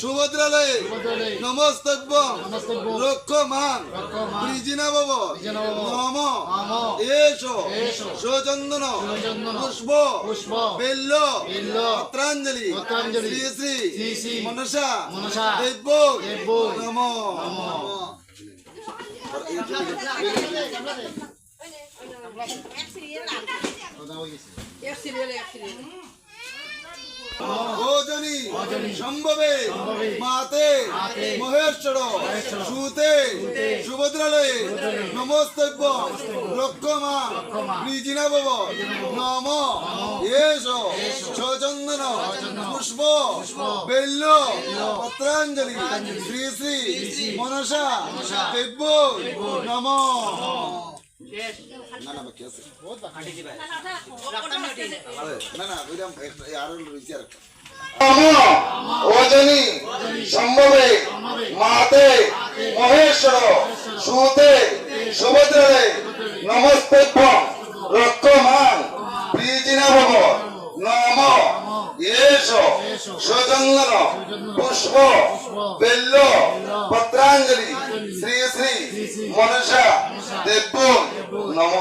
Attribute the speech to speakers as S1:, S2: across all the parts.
S1: সুভদ্রালয়ে নমস্তভ্যং রক্ষমাং বৃজিনাভব নম এষো সচন্দন পুষ্প বেল্ল পত্রাঞ্জলি শ্রী শ্রী মনসা দেব্য নম। ভোজনী সম্ভবে মাতে মহেশ্বর সুতে সুভদ্রালয়ে নমস্তভ্য রক্ষমা বৃজিনাভব নম এষ সচন্দন পুষ্প বেল্ল পত্রাঞ্জলি শ্রী শ্রী মনসা দেব্য নম। না না বাকি আছে না না ওইরকম আরো রয়েছে আর ওজনী সম্ভবে মাতে মহেশ্বর সুতে সুভদ্রালয়ে নমস্তভ্য রক্ষমাং বৃজিনাভব নম এষ সচন্দন পুষ্প বেল্ল পত্রাঞ্জলি শ্রী শ্রী মনসা দেব্য নম।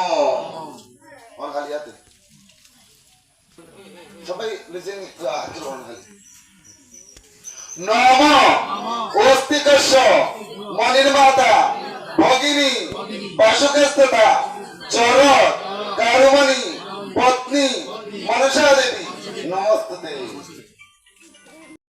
S1: খালি হাতে সবাই নম অস্তিকস্য মণির্মাতা ভগিনী বাসুকেস্ততা চর কারুমণি পত্নী মনসা দেবী নমস্তে।